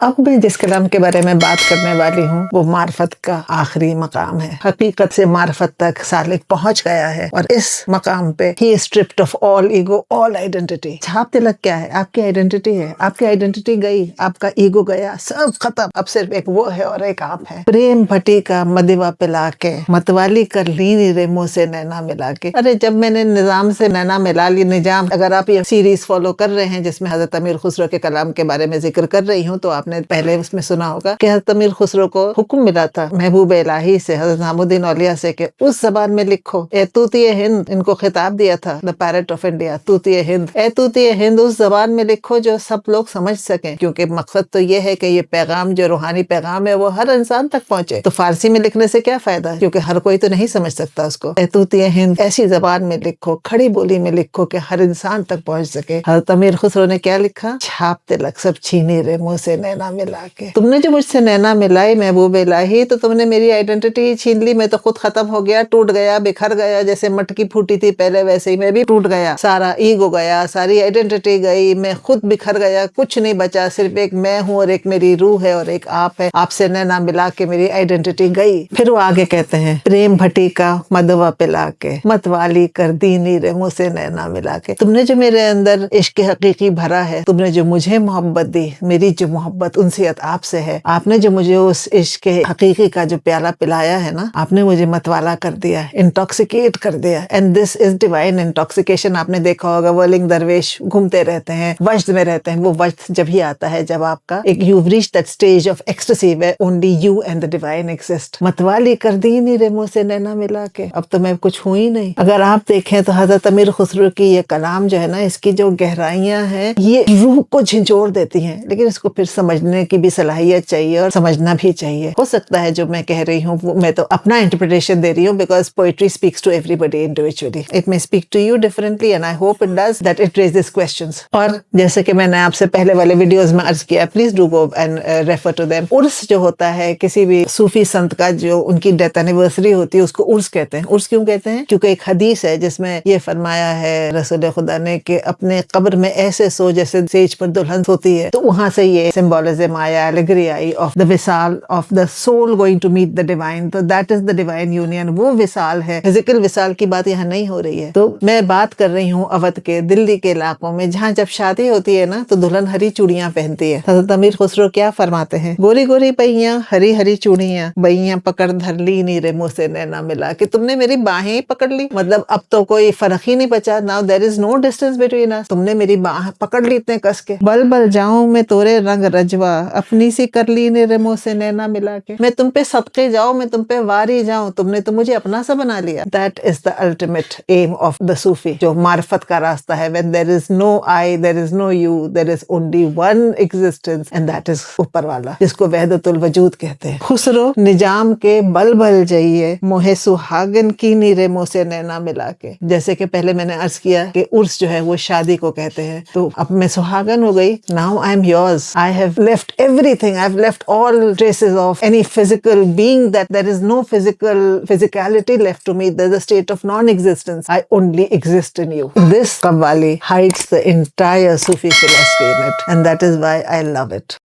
اب میں جس کلام کے بارے میں بات کرنے والی ہوں وہ معرفت کا آخری مقام ہے. حقیقت سے معرفت تک سالک پہنچ گیا ہے اور اس مقام پہ ہی is stripped of all ego, all identity. چھاپ تلک کیا ہے؟ آپ کی آئیڈینٹی ہے. آپ کی آئیڈینٹی گئی, آپ کا ایگو گیا, سب ختم. اب صرف ایک وہ ہے اور ایک آپ ہے. پریم بھٹی کا مدوا پلا کے متوالی کر لی رے منہ سے نینا ملا کے. ارے جب میں نے نظام سے نینا ملا لی, نظام, اگر آپ یہ سیریز فالو کر رہے ہیں جس میں حضرت امیر خسرو کے کلام کے بارے میں ذکر کر رہی ہوں, تو آپ نے پہلے اس میں سنا ہوگا کہ حضرت امیر خسرو کو حکم ملا تھا محبوب الہی سے, حضرت نظام الدین اولیاء سے, کہ اس زبان میں لکھو. اے طوطی ہند, ان کو خطاب دیا تھا, دا پیرٹ آف انڈیا, طوطی ہند. اے طوطی ہند, اس زبان میں لکھو جو سب لوگ سمجھ سکیں, کیونکہ مقصد تو یہ ہے کہ یہ پیغام جو روحانی پیغام ہے وہ ہر انسان تک پہنچے. تو فارسی میں لکھنے سے کیا فائدہ ہے, کیونکہ ہر کوئی تو نہیں سمجھ سکتا اس کو. اے طوطی ہند, ایسی زبان میں لکھو, کھڑی بولی میں لکھو کہ ہر انسان تک پہنچ سکے. حضرت امیر خسرو نے کیا لکھا؟ چھاپ تلک سب چھینے رے منہ سے نینا ملا کے. تم نے جو مجھ سے نینا ملائی محبوب الہی, تو تم نے میری آئیڈینٹی چھین لی. میں تو خود ختم ہو گیا, ٹوٹ گیا, بکھر گیا. جیسے مٹکی پھوٹی تھی پہلے, ویسے ہی میں بھی ٹوٹ گیا. سارا ایگو گیا, ساری آئیڈینٹی گئی, میں خود بکھر گیا, کچھ نہیں بچا. صرف ایک میں ہوں اور ایک میری روح ہے اور ایک آپ ہے. آپ سے نینا ملا کے میری آئیڈینٹی گئی. پھر وہ آگے کہتے ہیں, پریم بھٹی کا مدوا پلا کے متوالی کر دینی رے منہ سے نینا ملا کے. تم نے جو میرے اندر عشق حقیقی بھرا ہے, تم نے جو مجھے محبت دی, میری جو محبت انسیت آپ سے ہے, آپ نے جو مجھے اس عشق حقیقی کا جو پیالہ پلایا ہے نا, آپ نے مجھے متوالا کر دیا, انٹاکسیکیٹ کر دیا. And this is divine intoxication. آپ نے دیکھا ہوگا ورلنگ درویش گھومتے رہتے ہیں, وجد میں رہتے ہیں. وہ وجد جب ہی آتا ہے جب آپ کا ایک you've reached that stage of ecstasy where only you and the divine exist. متوالی کر دی نہیں رے منہ سے نینا ملا کے. اب تو میں کچھ ہوں ہی نہیں. اگر آپ دیکھیں تو حضرت امیر خسرو کی یہ کلام جو ہے نا, اس کی جو گہرائیاں ہیں یہ روح کو جھنجھوڑ دیتی ہیں, لیکن اس کو پھر سمجھنے کی بھی صلاحیت چاہیے اور سمجھنا بھی چاہیے. ہو سکتا ہے جو میں کہہ رہی ہوں وہ میں تو اپنا انٹرپریٹیشن دے رہی ہوں, because poetry speaks to everybody individually. It may speak to you differently and I hope it does, that it raises questions. اور جیسے کہ میں نے آپ سے پہلے والے ویڈیوز میں عرض کیا, please do go and refer to them. عرس جو ہوتا ہے کسی بھی صوفی سنت کا, جو ان کی ڈیتھ اینیورسری ہوتی ہے, اس کو عرس کہتے ہیں. عرس کیوں کہتے ہیں؟ کیونکہ ایک حدیث ہے جس میں یہ فرمایا ہے رسول خدا نے کہ اپنے قبر میں ایسے سو جیسے سیج پر دلہن ہوتی ہے. تو وہاں سے یہ سمبولزم آیا, الگری آئی آف دا وصال of the soul going to meet the divine. تو that is the divine union. وہ وصال ہے, فزیکل وصال کی بات یہاں نہیں ہو رہی ہے. تو میں بات کر رہی ہوں اودھ کے, دلی کے علاقوں میں, جہاں جب شادی ہوتی ہے نا تو دلہن ہری چوڑیاں پہنتی ہے. حضرت امیر خسرو کیا فرماتے ہیں؟ گوری گوری پہیاں, ہری ہری چوڑیاں, بہیاں پکڑ دھر لی نی رے منہ سے نینا ملا کہ. تم نے میری باہیں پکڑ لی, مطلب اب تو کوئی فرق ہی نہیں بچا. Now there is no distance between us. تم نے میری باہیں پکڑ لی اتنے کس کے. بل بل جاؤں میں تورے رنگ رجوا, اپنی سی کر لی نی رے منہ سے نینا ملا کے. میں تم پہ صدقے جاؤں, میں تم پہ واری جاؤں, تم نے تو مجھے اپنا سا بنا لیا. That is the ultimate aim of the Sufi, جو معرفت کا راستہ ہے. When there is no I, there is no you, there is only one existence, and that is اوپر والا, جس کو وحدت الوجود کہتے ہیں. خسرو نجام کے بل بل جائیے, موہے سہاگن کی نیرے منہ سے نینا ملا کے. جیسے کہ پہلے میں نے عرض کیا کہ عرس جو ہے وہ شادی کو کہتے ہیں. تو اب میں سہاگن ہو گئی. Now I am yours. I have left everything. I have left all traces of any physical being, that there is no physicality left to me. There's a state of non-existence. I only exist in you. This Qawwali hides the entire Sufi philosophy in it, and that is why I love it.